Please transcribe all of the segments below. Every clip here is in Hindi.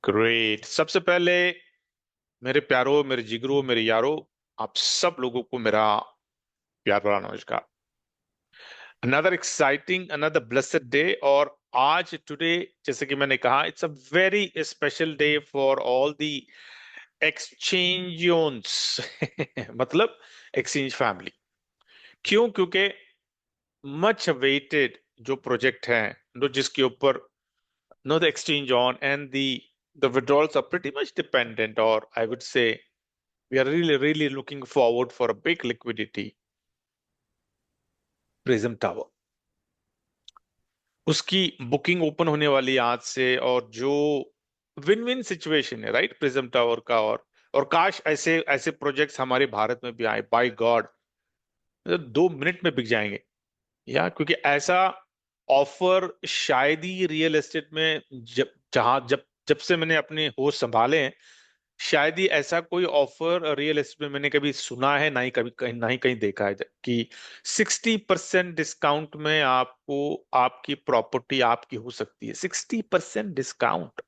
ग्रेट। सबसे पहले मेरे प्यारो, मेरे जिगरो, मेरे यारो, आप सब लोगों को मेरा प्यार भरा नमस्कार। Another exciting, another blessed day. और आज टुडे, जैसे कि मैंने कहा, it's a very special day for all the exchangians मतलब एक्सचेंज फैमिली। क्यों? क्योंकि मच वेटेड जो प्रोजेक्ट है, जो जिसके ऊपर know the exchange on and the withdrawals are pretty much dependent, or I would say we are really looking forward for a big liquidity. Prism tower, उसकी बुकिंग ओपन होने वाली है आज से, और जो विन विन सिचुएशन है, राइट, प्रिज्म टावर का। और काश ऐसे ऐसे प्रोजेक्ट्स हमारे भारत में भी आए, बाय गॉड, 2 मिनट में बिक जाएंगे। या क्योंकि ऐसा ऑफर शायद ही रियल एस्टेट में, जब जब से मैंने अपने होश संभाले हैं, शायद ही ऐसा कोई ऑफर रियल एस्टेट में मैंने कभी सुना है, ना ही कभी कहीं, ना ही कहीं देखा है कि 60% डिस्काउंट में आपको आपकी प्रॉपर्टी आपकी हो सकती है। 60% discount,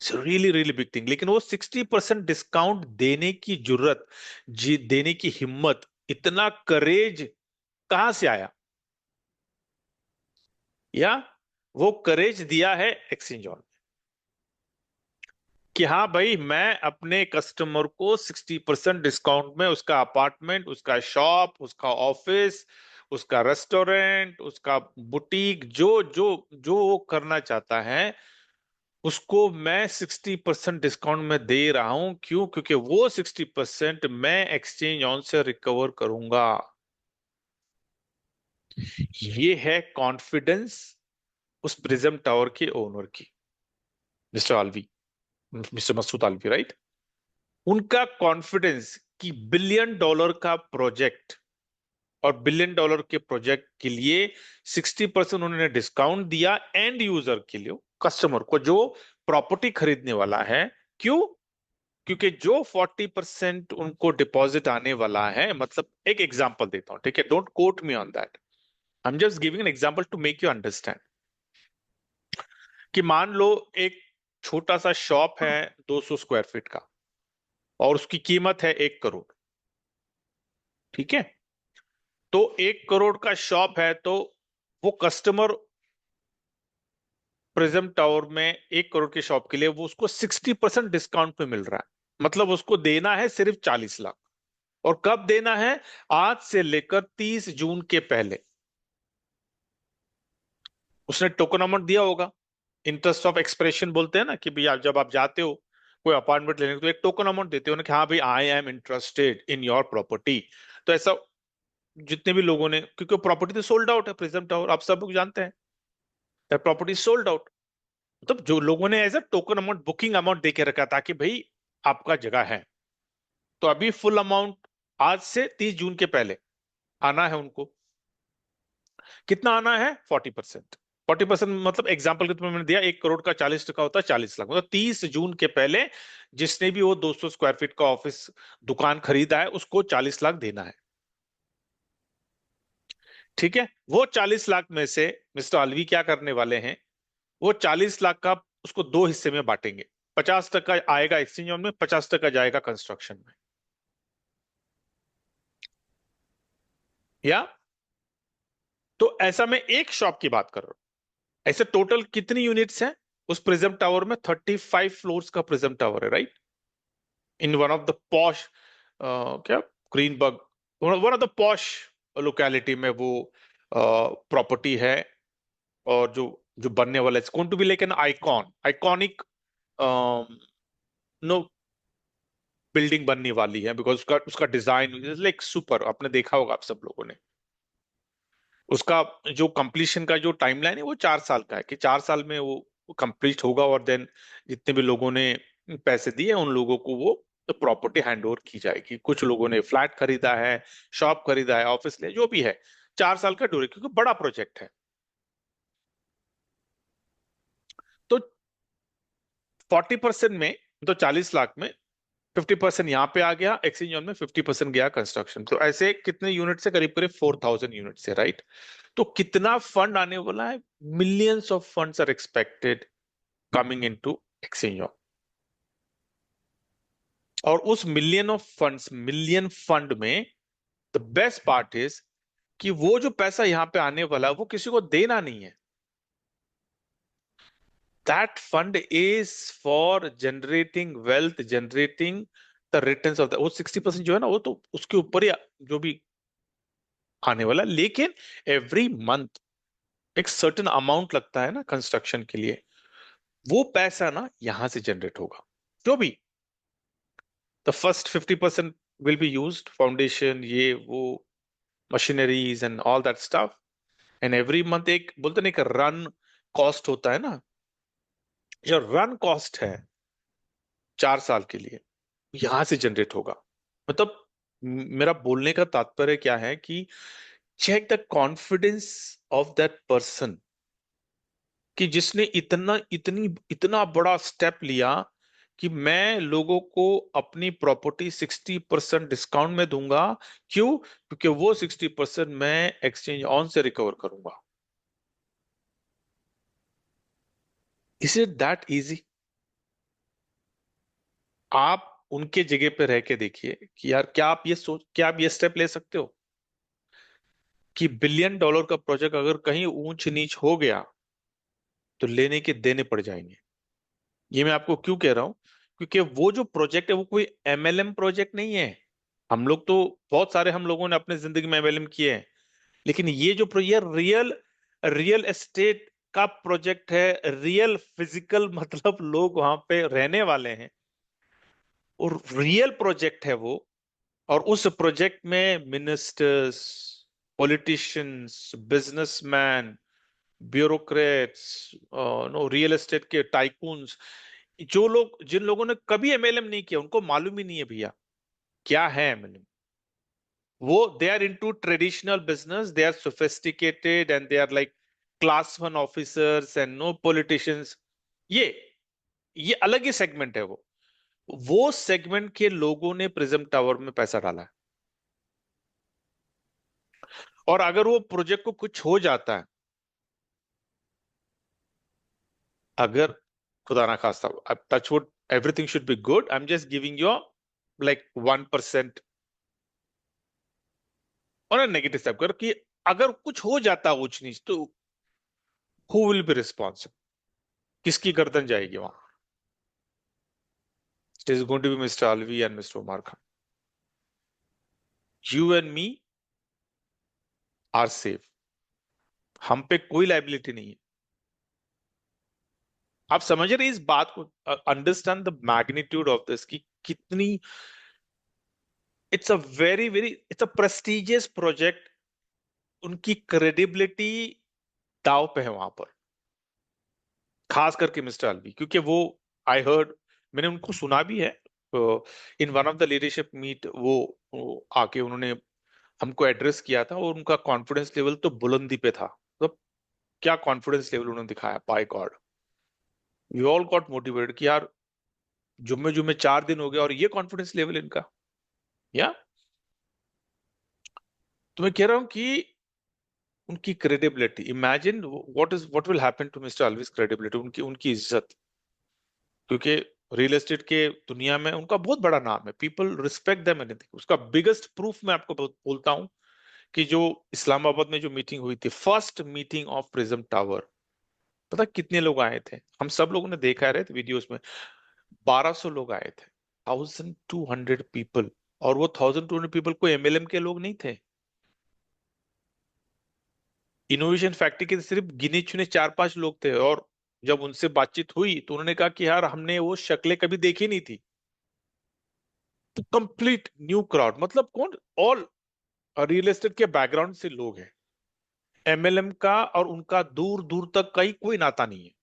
really really big thing. लेकिन वो 60% डिस्काउंट देने की जरूरत, जी, देने की हिम्मत, इतना करेज कहां से आया? या वो करेज दिया है एक्सचेंज ऑन, कि हाँ भाई, मैं अपने कस्टमर को 60% डिस्काउंट में उसका अपार्टमेंट, उसका शॉप, उसका ऑफिस, उसका रेस्टोरेंट, उसका बुटीक, जो जो जो वो करना चाहता है, उसको मैं 60% डिस्काउंट में दे रहा हूं। क्यों? क्योंकि वो 60% मैं एक्सचेंज ऑन से रिकवर करूंगा। ये है कॉन्फिडेंस उस प्रिज्म टावर के ओनर की, मिस्टर आलवी, मिस्टर मसूद आलवी, राइट। उनका कॉन्फिडेंस कि $1 बिलियन का प्रोजेक्ट, और $1 बिलियन के प्रोजेक्ट के लिए 60% उन्होंने डिस्काउंट दिया एंड यूजर के लिए, कस्टमर को जो प्रॉपर्टी खरीदने वाला है। क्यों? क्योंकि जो 40% उनको डिपॉजिट आने वाला है, मतलब एक एग्जांपल देता हूं, ठीक है, don't quote me on that, I am just giving an example to make you understand. कि मान लो एक छोटा सा शॉप है 200 स्क्वायर फीट का, और उसकी कीमत है 1 करोड़, ठीक है। तो 1 करोड़ का शॉप है, तो वो कस्टमर प्रिज्म टावर में 1 करोड़ के शॉप के लिए वो उसको 60% डिस्काउंट पे मिल रहा है। मतलब उसको देना है सिर्फ 40 लाख। और कब देना है? आज से लेकर 30 जून के पहले। उसने टोकन अमाउंट दिया होगा, इंटरेस्ट ऑफ एक्सप्रेशन बोलते हैं ना, कि भैया जब आप जाते हो कोई अपार्टमेंट लेने, तो एक टोकन अमाउंट देते हो ना, कि हाँ भाई, I am interested in your property. तो ऐसा जितने भी लोगों ने, क्योंकि प्रॉपर्टी तो सोल्ड आउट है, प्रिज्म टावर आप सब लोग जानते हैं, प्रॉपर्टी सोल्ड आउट। मतलब जो लोगों ने as a token amount, booking amount दे के रखा था कि भाई आपका जगह है, तो अभी फुल अमाउंट आज से 30 जून के पहले आना है उनको। कितना आना है? 40%। 40% मतलब एग्जाम्पल के तौर पर मैंने दिया, 1 करोड़ का 40% होता है 40 लाख, मतलब 30 जून के पहले जिसने भी वो 200 स्क्वायर फीट का ऑफिस, दुकान खरीदा है, उसको 40 लाख देना है। ठीक है। वो 40 लाख में से मिस्टर अलवी क्या करने वाले हैं? वो 40 लाख का उसको दो हिस्से में बांटेंगे। 50% आएगा एक्सचेंज में, 50% जाएगा कंस्ट्रक्शन में। या तो ऐसा मैं एक शॉप की बात कर रहा हूं। ऐसे टोटल कितनी यूनिट्स हैं उस प्रिज्म टावर में? 35 फ्लोर्स का प्रिज्म टावर है, right, in one of the posh, क्या, Greenberg, one of the posh locality में वो प्रॉपर्टी है। और जो जो बनने वाला है, going to be like an iconic no building बनने वाली है, बिकॉज उसका उसका डिजाइन लाइक सुपर, आपने देखा होगा आप सब लोगों ने। उसका जो कंप्लीशन का जो टाइमलाइन है वो 4 साल का है, कि 4 साल में वो कंप्लीट होगा, और देन जितने भी लोगों ने पैसे दिए उन लोगों को वो प्रॉपर्टी हैंड ओवर की जाएगी। कुछ लोगों ने फ्लैट खरीदा है, शॉप खरीदा है, ऑफिस ले, जो भी है। 4 साल का ड्यूरेशन, क्योंकि बड़ा प्रोजेक्ट है। तो 40% में, तो 40 लाख में 50% यहाँ पे आ गया एक्सचेंज में, 50% गया कंस्ट्रक्शन। तो ऐसे कितने यूनिट से? करीब करीब 4,000 यूनिट से, राइट। तो कितना फंड आने वाला है? Millions of funds are expected coming into exchange on. और उस मिलियन फंड में द बेस्ट पार्ट इज कि वो जो पैसा यहां पे आने वाला है वो किसी को देना नहीं है। That fund is for generating wealth, generating the returns of the, वो 60% जो है ना वो तो उसके ऊपर ही जो भी आने वाला है। लेकिन एवरी मंथ एक सर्टेन अमाउंट लगता है ना कंस्ट्रक्शन के लिए, वो पैसा ना यहां से जनरेट होगा। जो भी the first 50% will be used foundation, ये वो machineries and all that stuff. And every month एक बोलते ना एक रन कॉस्ट होता है ना, जो रन कॉस्ट है 4 साल के लिए यहां से जनरेट होगा। मतलब मेरा बोलने का तात्पर्य क्या है कि check the confidence of that person, कि जिसने इतना बड़ा स्टेप लिया कि मैं लोगों को अपनी प्रॉपर्टी 60% डिस्काउंट में दूंगा। क्यों? क्योंकि वो 60% मैं एक्सचेंज ऑन से रिकवर करूंगा। Is it that easy? आप उनके जगह पे रह के देखिए कि यार क्या आप ये स्टेप ले सकते हो कि $1 बिलियन का प्रोजेक्ट अगर कहीं ऊंच नीच हो गया तो लेने के देने पड़ जाएंगे। ये मैं आपको क्यों कह रहा हूं? क्योंकि वो जो प्रोजेक्ट है वो कोई एमएलएम प्रोजेक्ट नहीं है। हम लोग तो बहुत सारे हम लोगों ने अपने जिंदगी में एमएलएम किए हैं, लेकिन ये जो ये रियल रियल एस्टेट का प्रोजेक्ट है। रियल फिजिकल मतलब लोग वहां पे रहने वाले हैं और रियल प्रोजेक्ट है वो। और उस प्रोजेक्ट में ministers, politicians, businessman, bureaucrats, no real estate के टाइकून्स, जो लोग जिन लोगों ने कभी एमएलएम नहीं किया उनको मालूम ही नहीं है भैया क्या है एमएलएम। वो they are into traditional business, they are sophisticated and they are like class 1 officers and no politicians. ये ये अलग ही सेगमेंट है वो सेगमेंट के लोगों ने प्रिज्म टावर में पैसा डाला है। और अगर वो प्रोजेक्ट को कुछ हो जाता है, अगर खुदा ना खास्ता touchwood everything should be good, I am just giving you like 1% और नेगेटिव स्टेप कर कि अगर कुछ हो जाता ऊंच नीच तो हु विल बी रिस्पॉन्सिबल? किसकी गर्दन जाएगी वहां? It is going to be mister Alvi and mister Umar Khan. You and me are safe, हम पे कोई लाइबिलिटी नहीं है। आप समझ रहे हैं इस बात को? Understand the magnitude of this कि कितनी इट्स अ प्रेस्टिजियस प्रोजेक्ट। उनकी क्रेडिबिलिटी दाव पे है वहां पर, खास करके मिस्टर अलवी, क्योंकि वो आई हर्ड, मैंने उनको सुना भी है in one of the leadership meet. वो आके उन्होंने हमको एड्रेस किया था और उनका कॉन्फिडेंस लेवल तो बुलंदी पे था। तो क्या कॉन्फिडेंस लेवल उन्होंने दिखाया, by God. We all got motivated कि यार जुम्मे जुम्मे 4 दिन हो गए और ये कॉन्फिडेंस लेवल इनका। या तो मैं कह रहा हूं कि उनकी credibility, imagine what will happen to mister अलवीज क्रेडिबिलिटी, उनकी उनकी इज्जत। क्योंकि रियल एस्टेट के दुनिया में उनका बहुत बड़ा नाम है, पीपल रिस्पेक्ट देम एनीथिंग। उसका बिगेस्ट प्रूफ मैं आपको बोलता हूं कि जो इस्लामाबाद में जो मीटिंग हुई थी, first meeting of Prism tower, पता कितने लोग आए थे? हम सब लोगों ने देखा रहे थे वीडियोस में, 1200 लोग आए थे, 1200 पीपल। और वो 1200 पीपल कोई एमएलएम के लोग नहीं थे। इनोवेशन फैक्ट्री के सिर्फ गिने चुने 4-5 लोग थे। और जब उनसे बातचीत हुई तो उन्होंने कहा कि यार हमने वो शक्लें कभी देखी नहीं थी। तो कंप्लीट न्यू क्राउड, मतलब कौन? ऑल रियल एस्टेट के बैकग्राउंड से लोग हैं। एमएलएम का और उनका दूर दूर तक कहीं कोई नाता नहीं है।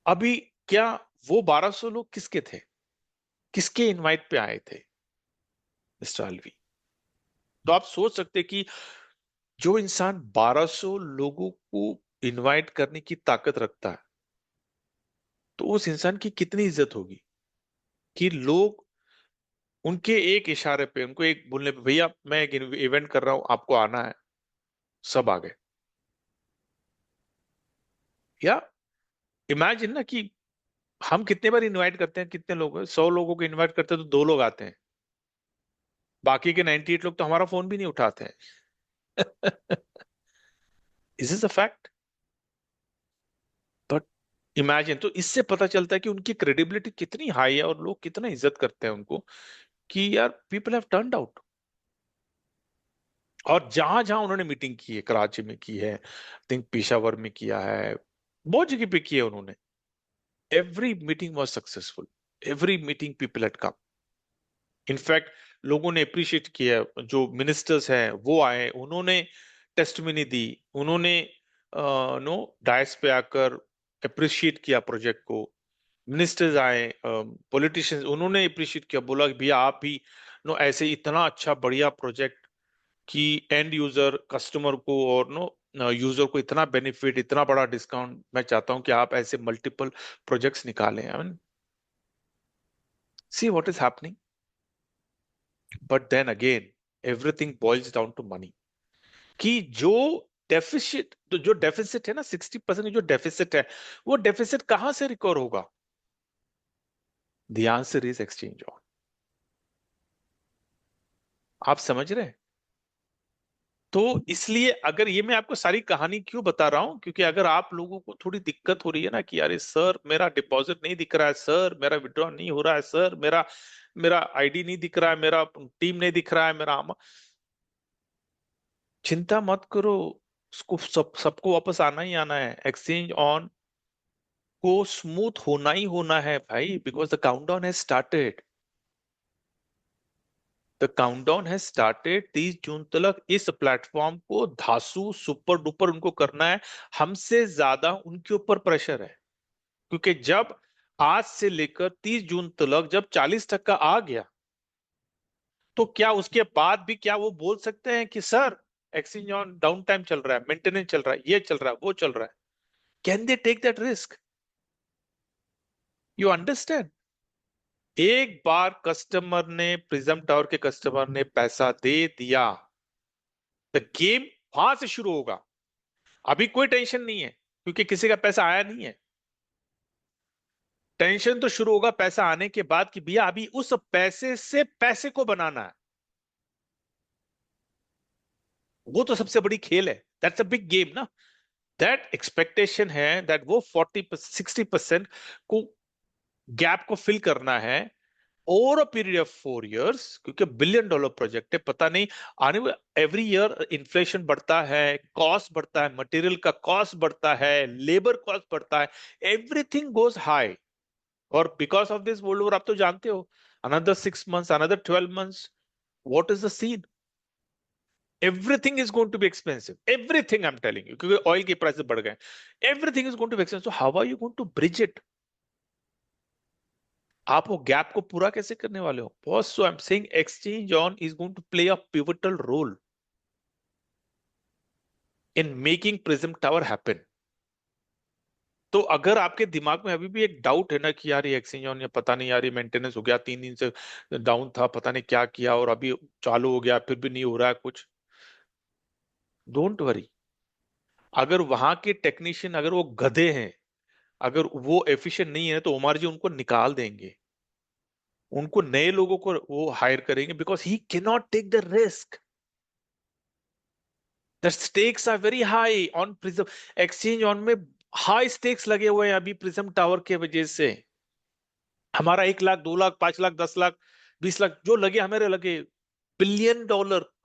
अभी क्या वो 1200 लोग किसके थे? किसके इनवाइट पे आए थे? मिस्टर अलवी। तो आप सोच सकते हैं कि जो इंसान 1200 लोगों को इनवाइट करने की ताकत रखता है, तो उस इंसान की कितनी इज्जत होगी कि लोग उनके एक इशारे पे, उनको एक बोलने पे, भैया मैं एक इवेंट कर रहा हूं आपको आना है, सब आ गए। या इमेजिन ना कि हम कितने बार इनवाइट करते हैं, कितने लोग, 100 लोगों को इनवाइट करते हैं तो 2 लोग आते हैं, बाकी के 98 लोग तो हमारा फोन भी नहीं उठाते हैं। Is is a fact. But imagine, तो इससे पता चलता है कि उनकी क्रेडिबिलिटी कितनी हाई है और लोग कितना इज्जत करते हैं उनको, कि यार पीपल हैव टर्न्ड आउट। और जहां जहां उन्होंने मीटिंग की है, कराची में की है, थिंक पेशावर में किया है, बहुत जगह पे की है उन्होंने, every meeting was successful, every meeting people had come. In fact लोगों ने अप्रिशिएट किया, जो मिनिस्टर्स हैं वो आए, उन्होंने टेस्टमनी दी, उन्होंने नो डायस पे आकर अप्रिशिएट किया प्रोजेक्ट को। मिनिस्टर्स आए, पॉलिटिशियंस, उन्होंने अप्रिशिएट किया, बोला कि भैया आप भी नो ऐसे इतना अच्छा बढ़िया प्रोजेक्ट कि एंड यूजर कस्टमर को और नो यूजर को इतना बेनिफिट, इतना बड़ा डिस्काउंट, मैं चाहता हूं कि आप ऐसे मल्टीपल प्रोजेक्ट्स निकालें। I mean, see what is happening. But then again everything boils down to money. कि जो डेफिसिट है ना, 60% जो डेफिसिट है, वो डेफिसिट कहां से रिकवर होगा? The answer is exchange on. आप समझ रहे हैं? तो इसलिए अगर ये, मैं आपको सारी कहानी क्यों बता रहा हूं, क्योंकि अगर आप लोगों को थोड़ी दिक्कत हो रही है ना कि अरे सर मेरा डिपॉजिट नहीं दिख रहा है, सर मेरा विड्रॉ नहीं हो रहा है, सर मेरा मेरा आईडी नहीं दिख रहा है, मेरा टीम नहीं दिख रहा है, चिंता मत करो। उसको सबको वापस आना ही आना है। एक्सचेंज ऑन को स्मूथ होना ही होना है भाई, because the countdown has started. The countdown has started. 30 जून तक इस प्लेटफॉर्म को धांसू सुपर डुपर उनको करना है। हमसे ज्यादा उनके ऊपर प्रेशर है, क्योंकि जब आज से लेकर 30 जून तक जब 40% आ गया, तो क्या उसके बाद भी क्या वो बोल सकते हैं कि sir exchange on down time चल रहा है, मेंटेनेंस चल रहा है, ये चल रहा है, वो चल रहा है? Can they take that risk? You understand? एक बार कस्टमर ने, प्रिज्म टावर के कस्टमर ने पैसा दे दिया, द गेम वहां से शुरू होगा। अभी कोई टेंशन नहीं है, क्योंकि किसी का पैसा आया नहीं है। टेंशन तो शुरू होगा पैसा आने के बाद कि भैया अभी उस पैसे से पैसे को बनाना है। वो तो सबसे बड़ी खेल है, दैट्स अ बिग गेम ना। दैट एक्सपेक्टेशन है दैट वो 40-60% को गैप को फिल करना है over a period of 4 years, क्योंकि $1 billion प्रोजेक्ट है। पता नहीं आने एवरी ईयर इन्फ्लेशन बढ़ता है, कॉस्ट बढ़ता है, मटेरियल का कॉस्ट बढ़ता है, लेबर कॉस्ट बढ़ता है, एवरीथिंग गोज हाई। और because of this world war, आप तो जानते हो, another 6 months, another 12 months, what is the scene? Everything is going to be expensive, everything, I am telling you, क्योंकि ऑयल के प्राइसेस बढ़ गए। Everything is going to be expensive, so how are you going to bridge it? आप वो गैप को पूरा कैसे करने वाले हो boss? So I am saying exchange on is going to play a pivotal role in making Prism Tower happen. तो अगर आपके दिमाग में अभी भी एक डाउट है ना कि यार ये एक्सचेंज ऑन, ये पता नहीं यार, ये मेंटेनेंस हो गया, 3 दिन से डाउन था, पता नहीं क्या किया और अभी चालू हो गया, फिर भी नहीं हो रहा है कुछ, डोंट वरी। अगर वहां के टेक्नीशियन, अगर वो गधे हैं, अगर वो एफिशिएंट नहीं है, तो उमर जी उनको निकाल देंगे, उनको नए लोगों को वो हायर करेंगे, because he can not take the risk. The stakes are very high on Prism exchange on में। हाई स्टेक्स लगे हुए हैं अभी प्रिज्म टावर के वजह से। हमारा 1 लाख, 2 लाख, 5 लाख, 10 लाख, 20 लाख जो लगे, हमारे लगे $1 billion,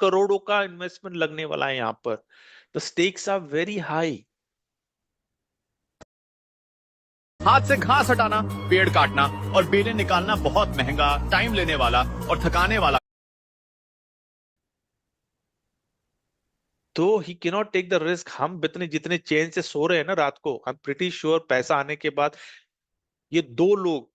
करोड़ों का इन्वेस्टमेंट लगने वाला है यहाँ पर। The stakes are very high. हाथ से घास हटाना, पेड़ काटना और बेलें निकालना बहुत महंगा, टाइम लेने वाला और थकाने वाला। तो he cannot take the risk. हम इतने जितने चैन से सो रहे हैं ना रात को, आई एम प्रिटी श्योर पैसा आने के बाद ये 2 लोग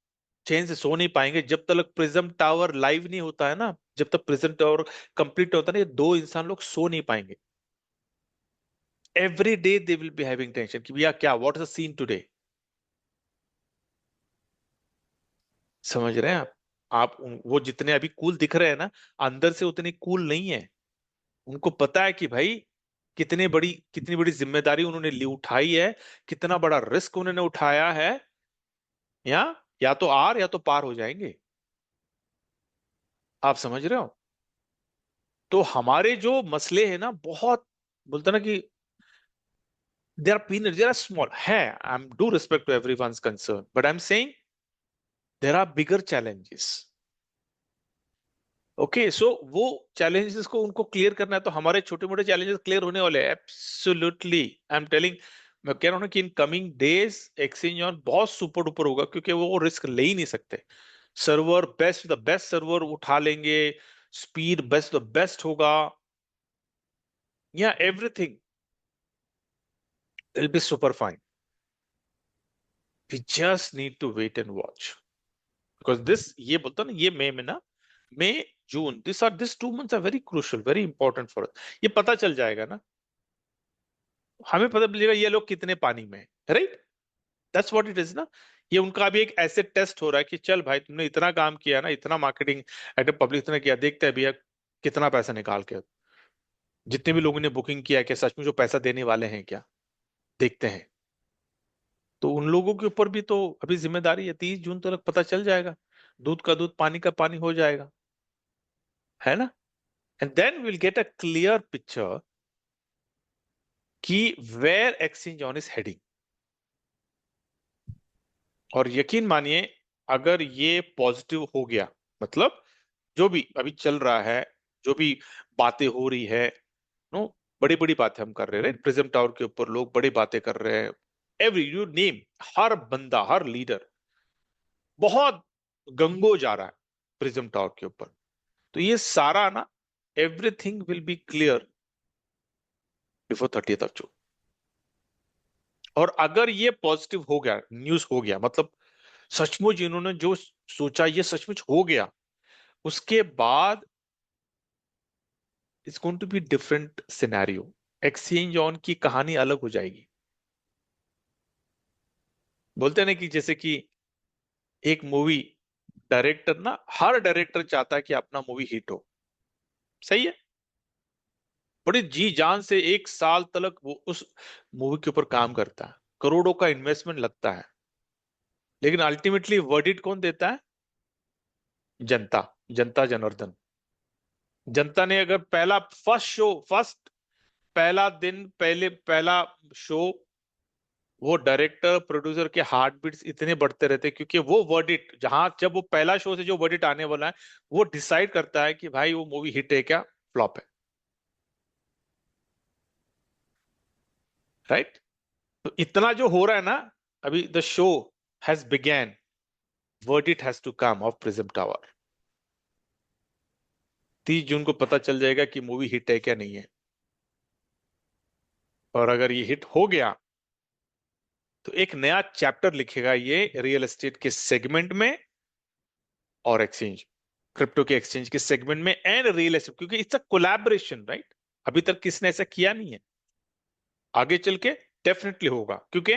चैन से सो नहीं पाएंगे जब तक प्रिज्म टावर लाइव नहीं होता है ना। जब तक प्रिज्म टावर कंप्लीट होता है ना, ये 2 इंसान लोग सो नहीं पाएंगे। Every day they will be having tension कि भैया क्या, what is the scene today? समझ रहे हैं आप? वो जितने अभी कूल दिख रहे हैं ना, अंदर से उतने कूल नहीं है। उनको पता है कि भाई कितनी बड़ी जिम्मेदारी उन्होंने ली उठाई है, कितना बड़ा रिस्क उन्होंने उठाया है। या तो आर या तो पार हो जाएंगे। आप समझ रहे हो? तो हमारे जो मसले हैं ना, बहुत बोलते ना कि दे आर स्मॉल है। I am do respect to everyone's concern, but I am saying there are bigger challenges. Okay, so वो चैलेंजेस को उनको क्लियर करना है, तो हमारे छोटे मोटे चैलेंजेस क्लियर होने वाले हैं एब्सोल्युटली। आई एम टेलिंग, मैं कह रहा हूँ ना कि in coming days exchange on बहुत सुपर डुपर होगा, क्योंकि वो रिस्क ले ही नहीं सकते। Server best the best server उठा लेंगे, स्पीड बेस्ट द बेस्ट होगा, या everything will be super fine. We just need to wait and watch, because this, ये बोलता ना, ये मई में ना, मई जून, this 2 months are very crucial, very important for us. ये पता चल जाएगा ना, हमें पता चलेगा ये लोग कितने पानी में है, right? That's what it is ना। ये उनका भी एक ऐसे टेस्ट हो रहा है कि चल भाई, तुमने इतना काम किया ना, इतना मार्केटिंग आइटम पब्लिक इतना किया, देखते हैं भैया कितना पैसा निकाल के, जितने भी लोगों ने बुकिंग किया है कि सच में जो पैसा देने वाले हैं क्या, देखते हैं। तो उन लोगों के ऊपर भी तो अभी जिम्मेदारी है, 30 जून तक पता चल जाएगा, दूध का दूध पानी का पानी हो जाएगा, है ना? And then will get a clear picture कि where exchange on is heading. और यकीन मानिए, अगर ये पॉजिटिव हो गया, मतलब जो भी अभी चल रहा है, जो भी बातें हो रही है, नो, बड़ी बड़ी बातें हम कर रहे हैं, राइट? प्रिज्म टावर के ऊपर लोग बड़ी बातें कर रहे हैं, एवरी यू नेम, हर बंदा, हर लीडर बहुत गंगो जा रहा है प्रिज्म टावर के ऊपर। तो ये सारा ना, everything will B clear before 30th of June। और अगर ये पॉजिटिव हो गया, न्यूज हो गया, मतलब सचमुच इन्होंने जो सोचा ये सचमुच हो गया, उसके बाद it's going to be different scenario. Exchange on की कहानी अलग हो जाएगी। बोलते हैं ना कि जैसे कि एक मूवी डायरेक्टर ना, हर डायरेक्टर चाहता है कि अपना मूवी हिट हो, सही है? बड़ी जी जान से 1 साल तक वो उस मूवी के ऊपर काम करता है, करोड़ों का इन्वेस्टमेंट लगता है, लेकिन अल्टीमेटली वर्डिट कौन देता है? जनता, जनता जनार्दन। जनता ने अगर फर्स्ट पहला दिन, पहला शो, वो डायरेक्टर प्रोड्यूसर के हार्ट बीट्स इतने बढ़ते रहते हैं, क्योंकि वो वर्डिट, जहां जब वो पहला शो से जो वर्डिट आने वाला है, वो डिसाइड करता है कि भाई वो मूवी हिट है क्या, फ्लॉप है, राइट? तो इतना जो हो रहा है ना, अभी the show has begun, verdict has to come of Prism Tower. 30 जून को पता चल जाएगा कि मूवी हिट है क्या नहीं है। और अगर ये हिट हो गया, तो एक नया चैप्टर लिखेगा ये रियल एस्टेट के सेगमेंट में, और एक्सचेंज, क्रिप्टो के एक्सचेंज के सेगमेंट में, एंड रियल एस्टेट, क्योंकि इट्स अ कोलैबोरेशन, राइट? अभी तक किसने ऐसा किया नहीं है, आगे चल के डेफिनेटली होगा, क्योंकि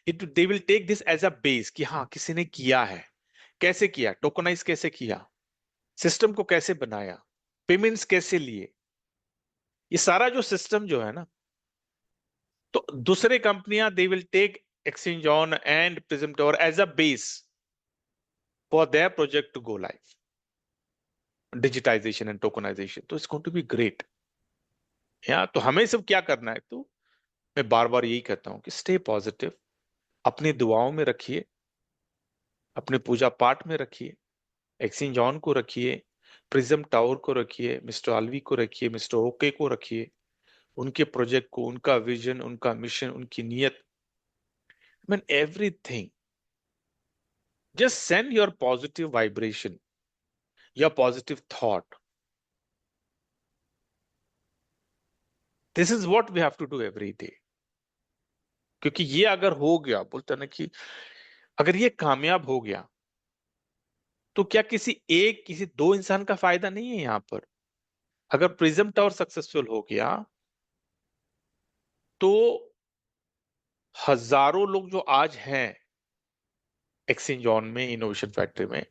it they will take this as a base कि हाँ किसी ने किया है, कैसे किया, टोकनाइज कैसे किया, सिस्टम को कैसे बनाया, पेमेंट्स कैसे लिए, ये सारा जो सिस्टम जो है ना, तो दूसरे कंपनियां they will take exchange on and prism tower as a base for their project to go live, digitization and tokenization. तो it's going to be great. या तो हमें सब क्या करना है, तो मैं बार बार यही कहता हूं कि स्टे पॉजिटिव, अपनी दुआओं में रखिए, अपने पूजा पाठ में रखिए, एक्सचेंज ऑन को रखिए, प्रिज्म टावर को रखिए, मिस्टर आलवी को रखिए, मिस्टर ओके को रखिए, उनके प्रोजेक्ट को, उनका विजन, उनका मिशन, उनकी नीयत, mean everything. Just send your positive vibration, your positive thought. This is what we have to do every day. क्योंकि ये अगर हो गया, बोलते हैं ना कि अगर ये कामयाब हो गया, तो क्या किसी दो इंसान का फायदा नहीं है यहां पर? अगर प्रिज्म टावर सक्सेसफुल हो गया, तो हजारों लोग जो आज हैं एक्सचेंज ऑन में, इनोवेशन फैक्ट्री में,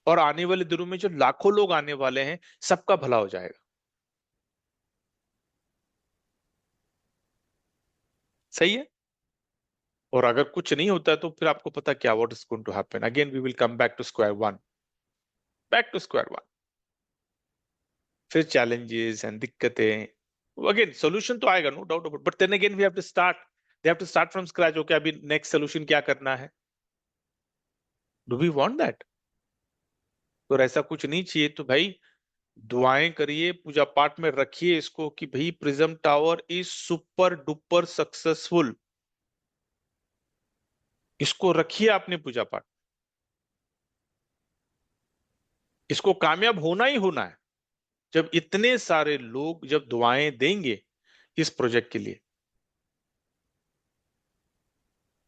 और आने वाले दिनों में जो लाखों लोग आने वाले हैं, सबका भला हो जाएगा। सही है। और अगर कुछ नहीं होता है तो फिर आपको पता क्या, what is going to happen, again we will come back to square one, back to square one. फिर चैलेंजेस एंड दिक्कतें, अगेन सोल्यूशन तो आएगा, no doubt about, but then again we have to start, they have to start from scratch. Okay, अभी नेक्स्ट सोल्यूशन क्या करना है, डू वी वांट दैट? और ऐसा कुछ नहीं चाहिए तो भाई दुआएं करिए, पूजा पाठ में रखिए इसको कि भाई prism tower is super duper successful. इसको रखिए आपने पूजा पाठ, इसको कामयाब होना ही होना है। जब इतने सारे लोग जब दुआएं देंगे इस प्रोजेक्ट के लिए,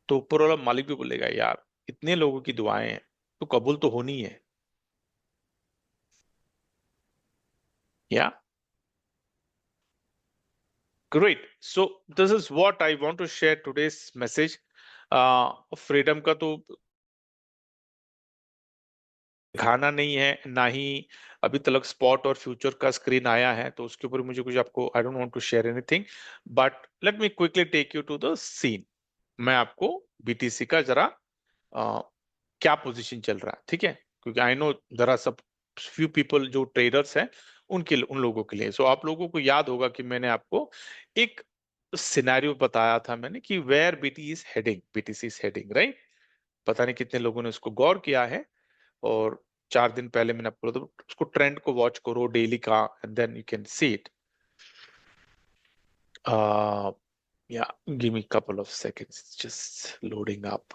तो ऊपर वाला मालिक भी बोलेगा यार इतने लोगों की दुआएं हैं तो कबूल तो होनी है। या great, so this is what I want to share today's message. Freedom का तो दिखाना नहीं है, ना ही अभी तक स्पॉट और फ्यूचर का स्क्रीन आया है, तो उसके ऊपर मुझे कुछ आपको, I don't want to share anything, but let me quickly take you to the scene. मैं आपको बीटीसी का जरा क्या पोजीशन चल रहा है, ठीक है, क्योंकि आई नो देयर आर सब फ्यू पीपल जो ट्रेडर्स हैं, उनके उन लोगों के लिए। सो आप लोगों को याद होगा कि मैंने आपको एक सिनेरियो बताया था मैंने कि where BT is heading, BTC is heading, right. पता नहीं कितने लोगों ने उसको गौर किया है। और 4 दिन पहले मैंने आपको बोला था उसको ट्रेंड को वॉच करो डेली का, and then you can see it. या give me couple of seconds, just loading up.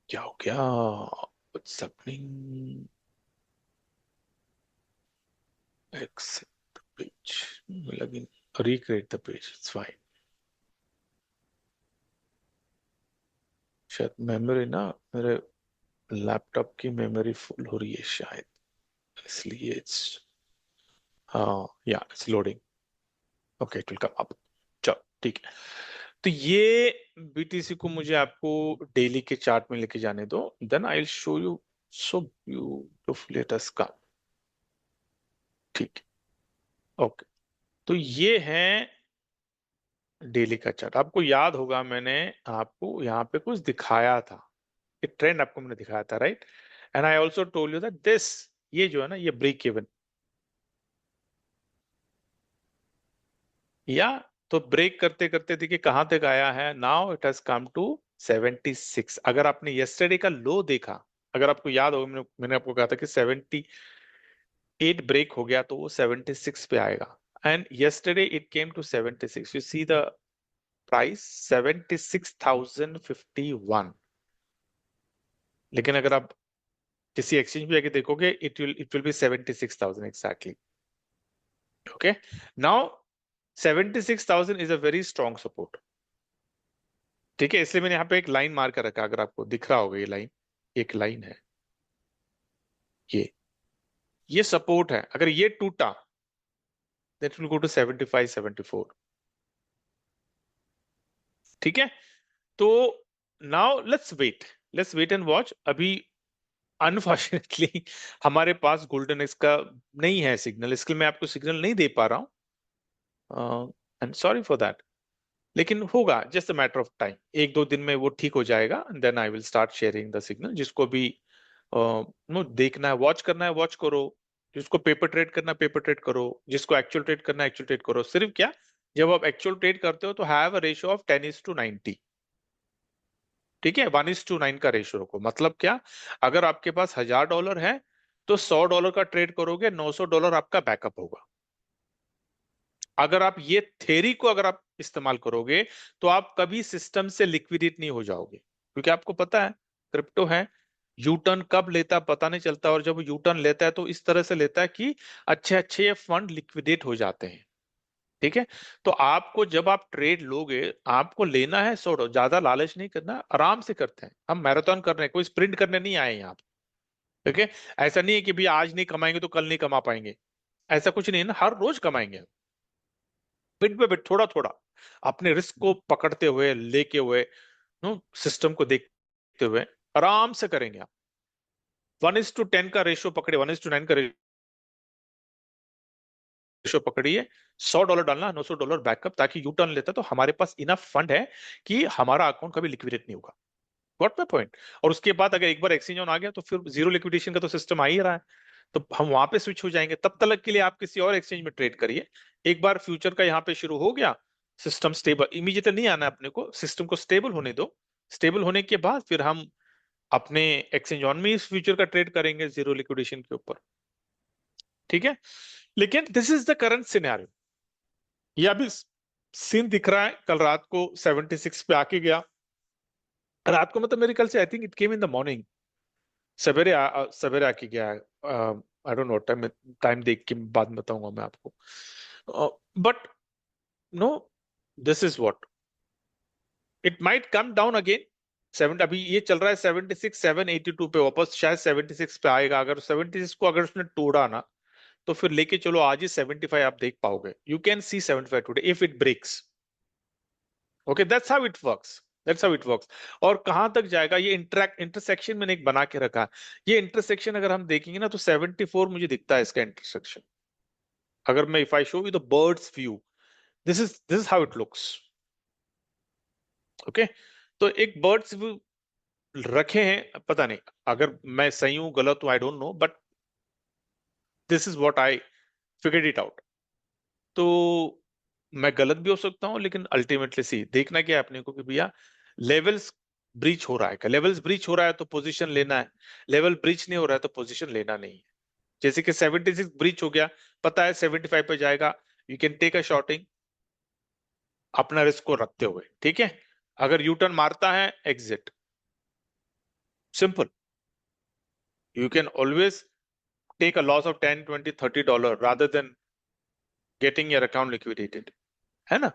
क्या हो गया, what's happening, except the page, login, recreate the page, it's fine. शायद मेमोरी ना, मेरे लैपटॉप की मेमोरी फुल हो रही है शायद, इसलिए इट्स, हाँ या it's loading. Okay it will come up, चलो ठीक है। तो ये बीटीसी को मुझे आपको डेली के चार्ट में लेके जाने दो, then I will show you so beautiful latest का, ठीक है ओके। तो ये है डेली का चार्ट। आपको याद होगा मैंने आपको यहाँ पे कुछ दिखाया था, एक ट्रेंड आपको मैंने दिखाया था, right. And I also told you that this, ये जो है ना ये ब्रेक इवन, या तो ब्रेक करते करते देखिए कहां तक आया है, now it has come to 76। अगर आपने यस्टरडे का लो देखा, अगर आपको याद होगा मैंने आपको कहा था कि 78 ब्रेक हो गया तो वो 76 पे आएगा, and yesterday it came to 76, you see the price 76,051। लेकिन अगर आप किसी एक्सचेंज पे जाके देखोगे it will be 76,000 exactly. Okay, now 76,000 is a very strong support, ठीक है। इसलिए मैंने यहाँ पे एक लाइन मार कर रखा, अगर आपको दिख रहा होगा ये लाइन, एक लाइन है, ये सपोर्ट है। अगर ये टूटा दैट विल गो टू 75 74, ठीक है। तो now let's wait and watch. अभी अनफॉर्चुनेटली हमारे पास गोल्डन एक्स का नहीं है सिग्नल, इसके लिए मैं आपको सिग्नल नहीं दे पा रहा हूँ, एंड सॉरी फॉर दैट। लेकिन होगा, just a matter of time, 1-2 दिन में वो ठीक हो जाएगा, then I will start sharing the signal. जिसको भी नो देखना है, वॉच करना है, वॉच करो। जिसको पेपर ट्रेड करना है, पेपर ट्रेड करो। जिसको एक्चुअल ट्रेड करना है, एक्चुअल ट्रेड करो। सिर्फ क्या, जब आप एक्चुअल ट्रेड करते हो तो हैव अ रेशियो ऑफ 10:90, ठीक है। 1:9 का रेशियो रखो। मतलब क्या, अगर आपके पास $1,000 है तो $100 का ट्रेड करोगे, $900 आपका बैकअप होगा। अगर आप ये थ्योरी को अगर आप इस्तेमाल करोगे तो आप कभी सिस्टम से लिक्विडेट नहीं हो जाओगे, क्योंकि आपको पता है क्रिप्टो है, यू टर्न कब लेता है पता नहीं चलता, और जब यू टर्न लेता है तो इस तरह से लेता है कि अच्छे अच्छे फंड लिक्विडेट हो जाते हैं, ठीक है। तो आपको जब आप ट्रेड लोगे, आपको लेना है, छोड़ो, ज्यादा लालच नहीं करना, आराम से करते हैं। हम मैराथन कर रहे हैं, कोई स्प्रिंट करने नहीं आए यहाँ, ठीक है। ऐसा नहीं है कि भैया आज नहीं कमाएंगे तो कल नहीं कमा पाएंगे, ऐसा कुछ नहीं है ना, हर रोज कमाएंगे, बिट पे बिट, थोड़ा थोड़ा, अपने रिस्क को पकड़ते हुए, लेके हुए, नो सिस्टम को देखते हुए आराम से करेंगे आप। 1:10 का रेशियो पकड़िए, 1:9 का रेशियो पकड़िए, $100 डालना, $900 बैकअप, ताकि यू टर्न लेता तो हमारे पास इनफ फंड है कि हमारा अकाउंट कभी लिक्विडेट नहीं होगा। What my point. और उसके बाद अगर एक बार एक्सचेंज ऑन आ गया तो फिर जीरो लिक्विडेशन का तो सिस्टम आ ही रहा है, तो हम वहां पे स्विच हो जाएंगे। तब तक के लिए आप किसी और एक्सचेंज में ट्रेड करिए। एक बार फ्यूचर का यहाँ पे शुरू हो गया, सिस्टम स्टेबल, इमीडिएटली नहीं आना है अपने को, सिस्टम को स्टेबल होने दो। स्टेबल होने के बाद फिर हम अपने एक्सचेंज ऑन में इस फ्यूचर का ट्रेड करेंगे जीरो लिक्विडेशन के ऊपर। ठीक है, लेकिन this is the current scenario. ये अभी सीन दिख रहा है, कल रात को 76 पे आके गया। रात को मतलब मेरे ख्याल से I think it came in the morning, सवेरे सवेरे आके गया है। I don't know time, time देख के बाद में बताऊंगा मैं आपको। But no, this is what it might come down again. Seven अभी ये चल रहा है 76 782 पे, वापस शायद 76 पे आएगा। अगर 76 को अगर उसने तोड़ा ना, तो फिर लेके चलो आज ही 75 आप देख पाओगे। You can see 75 today if it breaks. Okay, that's how it works, that's how it works. और कहां तक जाएगा ये इंटरसेक्शन मैंने एक बना के रखा है। ये इंटरसेक्शन अगर हम देखेंगे ना तो 74 मुझे दिखता है इसका इंटरसेक्शन। अगर मैं if I show you the birds view, this is how it looks. Okay, तो एक बर्ड्स व्यू रखे हैं, पता नहीं अगर मैं सही हूं गलत हूं, आई don't no, but this is what I figured it out. तो मैं गलत भी हो सकता हूं, लेकिन अल्टीमेटली सी देखना क्या है अपने को कि भैया लेवल्स ब्रीच हो रहा है। लेवल्स ब्रीच हो रहा है तो पोजीशन लेना है, लेवल ब्रीच नहीं हो रहा है तो पोजीशन लेना नहीं है। जैसे कि 76 ब्रीच हो गया, पता है 75 पे जाएगा, you can take a shorting अपना रिस्क को रखते हुए। ठीक है, अगर यू टर्न मारता है exit, simple. You can always take a loss of 10 20 $30 rather than getting your account liquidated, है ना।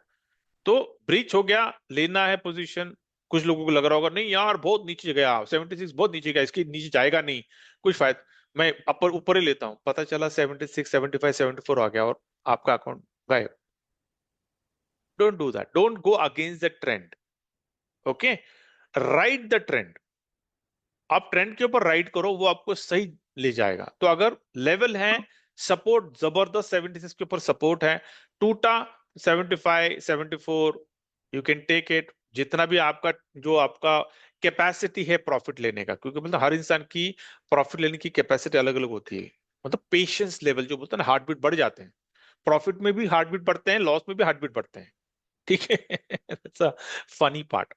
तो ब्रीच हो गया, लेना है पोजीशन। कुछ लोगों को लग रहा होगा नहीं यार बहुत नीचे गया, 76 बहुत नीचे गया, इसके नीचे जाएगा नहीं, कुछ फायदा, मैं अपर ऊपर ही लेता हूं। पता चला 76 75 74 आ गया और आपका अकाउंट गायब। Don't do that, don't go against the trend. Okay, right the trend. आप ट्रेंड के ऊपर राइड करो, वो आपको सही ले जाएगा। तो अगर लेवल है, सपोर्ट जबरदस्त 76 के ऊपर सपोर्ट है, टूटा 75 74, यू कैन टेक इट। जितना भी आपका जो आपका कैपेसिटी है प्रॉफिट लेने का, क्योंकि मतलब हर इंसान की प्रॉफिट लेने की कैपेसिटी अलग अलग होती है। मतलब पेशेंस लेवल जो बोलते हैं ना, हार्ट बीट बढ़ जाते हैं। प्रॉफिट में भी हार्ट बीट बढ़ते हैं, लॉस में भी हार्ट बीट बढ़ते हैं। ठीक है, फनी पार्ट।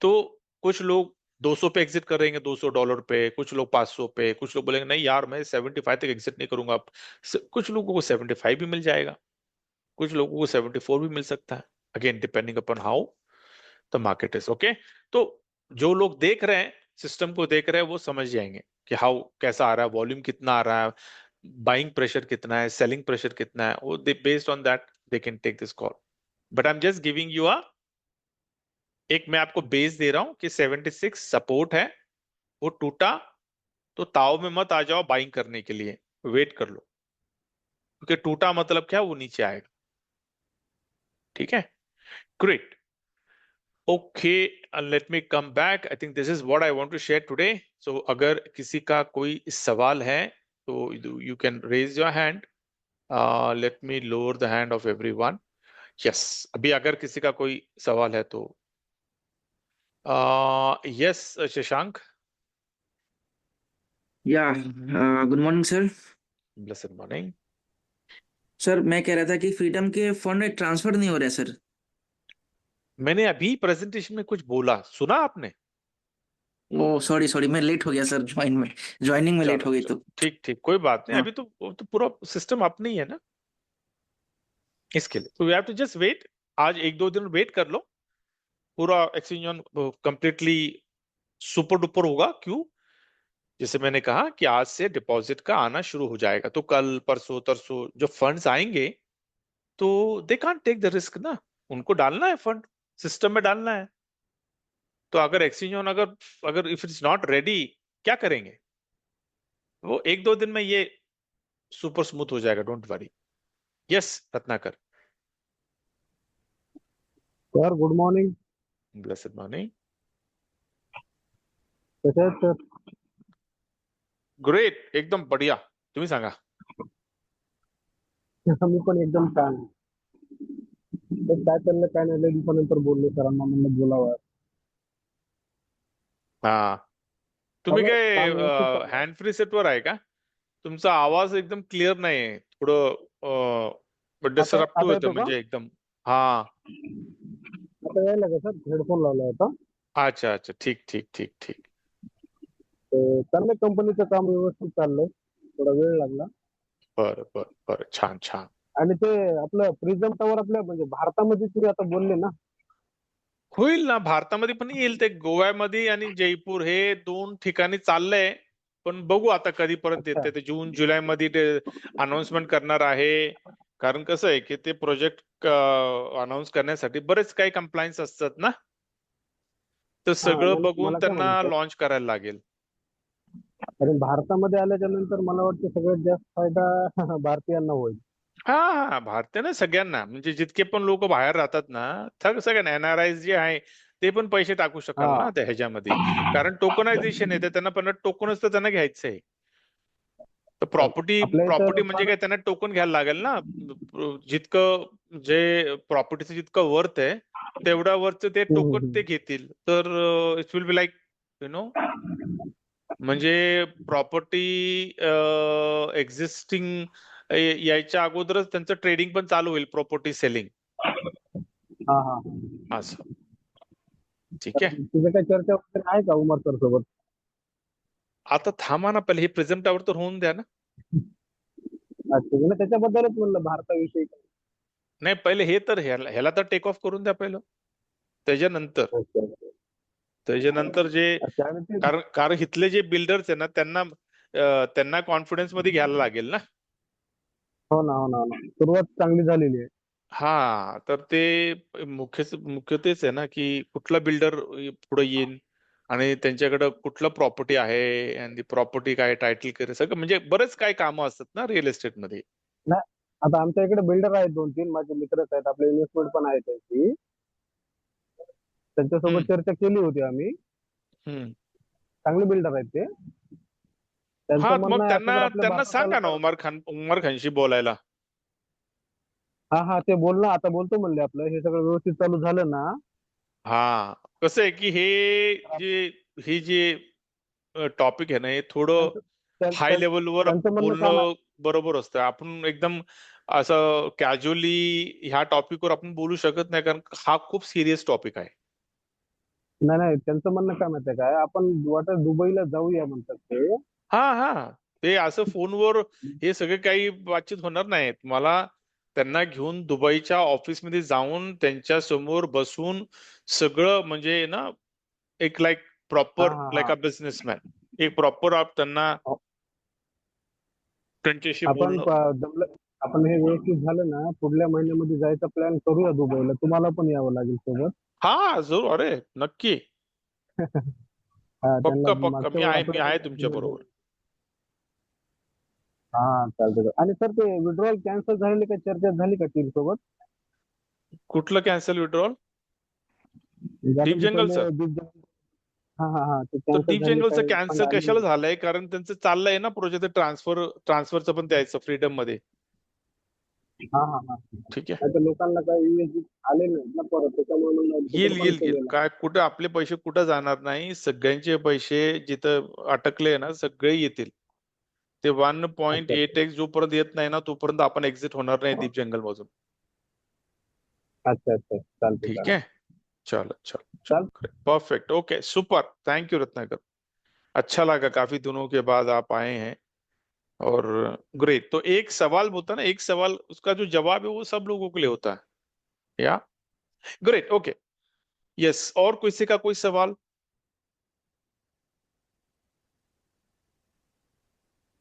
तो कुछ लोग 200 पे एग्जिट करेंगे, $200 पे, कुछ लोग 500 पे, कुछ लोग बोलेंगे नहीं यार मैं 75 तक एग्जिट नहीं करूंगा। कुछ लोगों को 75 भी मिल जाएगा, कुछ लोगों को 74 भी मिल सकता है, again depending upon how the market is. Okay, तो जो लोग देख रहे हैं, सिस्टम को देख रहे हैं, वो समझ जाएंगे कि हाउ कैसा आ रहा है, वॉल्यूम कितना आ रहा है, बाइंग प्रेशर कितना है, सेलिंग प्रेशर कितना है, वो based on that they can take this call. But I am just giving you a, एक मैं आपको बेस दे रहा हूं कि 76 सपोर्ट है, वो टूटा तो ताव में मत आ जाओ बाइंग करने के लिए, वेट कर लो, क्योंकि टूटा मतलब क्या, वो नीचे आएगा। ठीक है, great. Okay, let me come back. I think this is what I want to share today. So अगर किसी का कोई सवाल है तो you can raise your hand. Let me lower the hand of everyone. Yes, अभी अगर किसी का कोई सवाल है तो यस शशांक। या good morning sir. Blessed morning. Sir मैं कह रहा था कि फ्रीडम के फंड ट्रांसफर नहीं हो रहे सर। मैंने अभी प्रेजेंटेशन में कुछ बोला, सुना आपने? ओ सॉरी सॉरी, मैं लेट हो गया सर, ज्वाइनिंग में लेट चलो हो गई चलो, तो। ठीक ठीक, कोई बात नहीं। हाँ। अभी तो वो तो पूरा सिस्टम अपने ही है ना, इसके लिए तो we have to just wait. आज एक दो दिन वेट कर लो, पूरा एक्सचेंज कंप्लीटली सुपर डुपर होगा। क्यों? जैसे मैंने कहा कि आज से डिपॉजिट का आना शुरू हो जाएगा, तो कल परसों तरसों जो फंड्स आएंगे तो they can't take the risk ना, उनको डालना है फंड, सिस्टम में डालना है। तो अगर एक्सचेंज ऑन अगर अगर इफ इट्स नॉट रेडी, क्या करेंगे? वो एक दो दिन में ये सुपर स्मूथ हो जाएगा, don't worry. Yes Ratnakar. Sir good morning. Blessed morning. कसे आहेत सर? ग्रेट, एकदम बढ़िया, तुम्ही सांगा। मी पण एकदम छान. तर काय चाललं काय नाही, लय दिवसानंतर बोललो सरांना, म्हणलं बोलावं. हा, तुम्ही चालू काय काम व्यवस्थित चालू आहे. हँड फ्री सेटवर आहे का? तुमचा आवाज एकदम क्लिअर नाही आहे, थोडं आता डिसरप्टिव्ह आता होतं येतो का? म्हणजे एकदम. हा, आता यायला का सर? हेडफोन लावला होता. अच्छा अच्छा, ठीक ठीक ठीक ठीक. चाललंय कंपनीचं काम व्यवस्थित चाललंय. थोडा वेळ लागला. बरं बरं बरं, छान छान. आणि ते आपलं प्रिझम टॉवर आपल्या म्हणजे भारतामध्ये तुम्ही आता बोलले ना. होईल ना, भारतामध्ये पण येईल ते. गोव्यामध्ये आणि जयपूर हे 2 ठिकाणी चाललंय. पण बघू आता कधीपर्यंत अच्छा. येते ते. जून जुलै मध्ये ते अनाउन्समेंट करणार आहे. कारण कसं आहे की ते प्रोजेक्ट अनाउन्स करण्यासाठी बरेच काही कंप्लायन्स असतात ना, तर हा, सगळं नाही, बघून मला काय त्यांना म्हणायचं, लॉन्च करायला लागेल. कारण भारतामध्ये आल्याच्या नंतर मला वाटतं सगळ्यात जास्त फायदा भारतीयांना होईल. हा हा, भारतीय सगळ्यांना, म्हणजे जितके पण लोक बाहेर राहतात ना, सगळ्यांना एनआरआय जे आहे ते पण पैसे टाकू शकाल हा, ना त्या ह्याच्यामध्ये. कारण टोकनायझेशन आहे, तर त्यांना पण टोकनच तर त्यांना घ्यायचं आहे. तर प्रॉपर्टी आपल्या इथं प्रॉपर्टी म्हणजे काय, त्यांना टोकन घ्यायला लागेल ना. जितकं जे प्रॉपर्टीचं जितकं वर्थ आहे तेवढ्या वरचं ते हम्म, टोकन ते घेतील. तर it will be like, you know, म्हणजे प्रॉपर्टी एक्झिस्टिंग यायच्या अगोदरच त्यांचं ट्रेडिंग पण चालू होईल, प्रॉपर्टी सेलिंग. हा हा. असं, ठीक तर आहे. तुझं काही चर्चा वगैरे आहे का उमर सर सोबत? आता थांबा ना, पहिले हे प्रेझेंट टावर तर होऊन द्या ना. अच्छा, म्हणजे त्याच्याबद्दलच म्हणलं भारताविषयी. नाही, पहिले हे तर ह्याला तर टेक ऑफ करून द्या पहिलं, त्याच्यानंतर. Okay okay. त्याच्यानंतर जे, अच्छा, आणि ते कारण कारण इथले जे बिल्डर्स आहे ना, त्यांना कॉन्फिडन्स मध्ये घ्यायला लागेल ना. हो ना हो ना हो ना, सुरुवात चांगली झालेली आहे. हा, तर ते मुख्य तेच आहे ना, की कुठला बिल्डर पुढे येईल आणि त्यांच्याकडे कुठलं प्रॉपर्टी आहे, आणि प्रॉपर्टी काय टायटल करे, सगळं म्हणजे बरेच काय कामं असतात ना रिअल एस्टेट मध्ये. नाही, आता आमच्या इकडे बिल्डर आहेत, 2-3 माझे मित्रच आहेत, आपले इन्व्हेस्टमेंट पण आहे त्यांची. त्यांच्यासोबत हम्म चर्चा केली होती आम्ही. हम्म. चांगले बिल्डर आहेत ते. हा, त्यांचं मग म्हणणं आहे असं, जर त्यांना आपल्या त्यांना भारतात आलं सांगा ना, तर. उमर खानशी बोलायला. हा हा, ते बोलणं आता बोलतो म्हणले, आपलं हे सगळं व्यवस्थित चालू झालं ना. हा, कसं आहे की हे जे टॉपिक आहे ना, हे थोडं त्यांचं हाय त्यांचं लेवलवर त्यांचं म्हणणं काय बोलणं बरोबर असतं. आपण एकदम असं कॅज्युअली ह्या टॉपिकवर आपण बोलू शकत नाही, कारण हा खूप सिरियस टॉपिक आहे. नाही नाही, त्यांचं म्हणणं काय माहितीये काय, आपण वाटत दुबईला जाऊया म्हणतात ते. हा हा, ते असं फोनवर हे सगळे काही बातचीत होणार नाहीत. मला त्यांना घेऊन दुबईच्या ऑफिसमध्ये जाऊन त्यांच्या समोर बसून सगळं, म्हणजे ना, एक लाईक हा प्रॉपर हा लाईक हा. अ बिझनेसमॅन, एक प्रॉपर आप त्यांना हो. त्यांच्याशी आपण बोलणं. जमलं, आपण हे व्यवस्थित झालं ना, पुढल्या महिन्यामध्ये जायचा प्लॅन करूया दुबईला. तुम्हाला पण यावं लागेल सोबत. हा, जरूर, अरे नक्की, हा, त्यांना पक्का पक्का, मागच्या मी आहे तुमच्या आठवड्यात. बरोबर. हा, चालतंय. आणि सर, ते विड्रॉल कॅन्सल झालेली का, चर्चा झाली का टीम सोबत? कुठलं कॅन्सल विड्रॉल? म्हणजे आता डीप ते जंगलचं? पहिले हा हा हा, ते तर कॅन्सल डीप झाले जंगलचं काय कॅन्सल सांगा कशाला आली. झालंय? कारण त्यांचं चाललंय ना प्रोजेक्ट, ट्रान्सफरचं पण द्यायचं फ्रीडम मध्ये. हा हा हा. ठीक आहे, नाही तर लोकांना काही USD आले नाही ना परत, त्याच्यामुळे म्हणलं येईल तिकडे पण येईल येईल. केलेला. काय कुठे आपले पैसे कुठं जाणार नाही, सगळ्यांचे पैसे जिथं अटकले ना सगळे येतील. ते अच्छा 1.8x जोपर्यंत येत नाही ना, तोपर्यंत आपण एक्झिट होणार नाही अच्छा डीप जंगल मधून. अच्छा अच्छा, चालते ठीक चालते. है, चलो चलो चाल चलो, perfect, okay, super, thank you Ratnakar. अच्छा लगा, काफी दिनों के बाद आप आए हैं, और ग्रेट। तो एक सवाल होता है ना, एक सवाल उसका जो जवाब है वो सब लोगों के लिए होता है, या ग्रेट, ओके, यस। और किसी का कोई सवाल?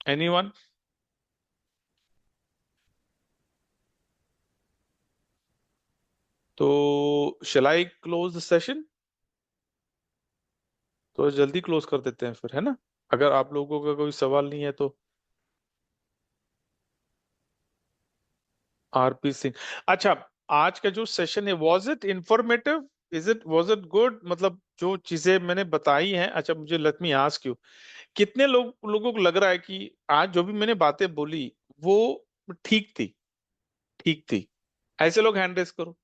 एनीवन? तो शैल आई क्लोज द सेशन? तो जल्दी क्लोज कर देते हैं फिर, है ना, अगर आप लोगों का कोई सवाल नहीं है तो। आरपी सिंह, अच्छा, आज का जो सेशन है, was it informative? Was it good? मतलब जो चीजें मैंने बताई हैं, अच्छा, मुझे लेट मी आस्क यू, कितने लोगों को लग रहा है कि आज जो भी मैंने बातें बोली वो ठीक थी? ठीक थी, ऐसे लोग हैंड रेस करो।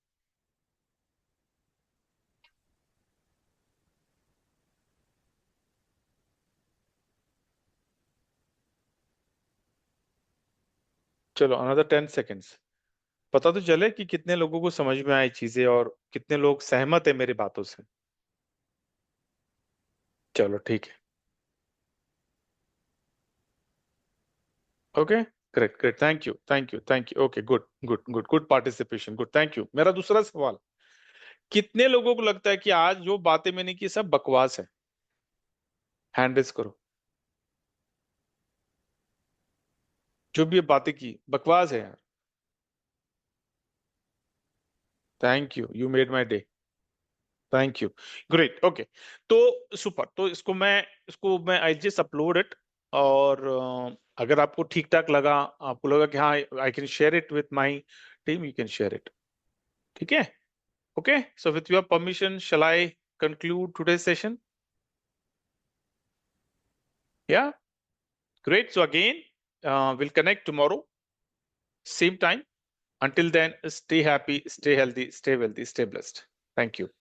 चलो अनदर 10 सेकेंड्स, पता तो चले कि कितने लोगों को समझ में आई चीजें और कितने लोग सहमत है मेरी बातों से। चलो ठीक है, okay, great great, thank you thank you thank you, okay, good good good good participation, good, thank you. मेरा दूसरा सवाल, कितने लोगों को लगता है कि आज जो बातें मैंने की सब बकवास है? हैंड रेस करो। जो भी ये बातें की बकवास है यार। Thank you, you made my day, thank you, great, okay. तो सुपर, तो इसको मैं आई जस्ट अपलोड इट, और अगर आपको ठीक ठाक लगा, आपको लगा कि हाँ I can share it with my team, you can share it, ठीक है? Okay, so with your permission shall I conclude today's session? Yeah, great. So again, we'll connect tomorrow, same time. Until then, stay happy, stay healthy, stay wealthy, stay blessed. Thank you.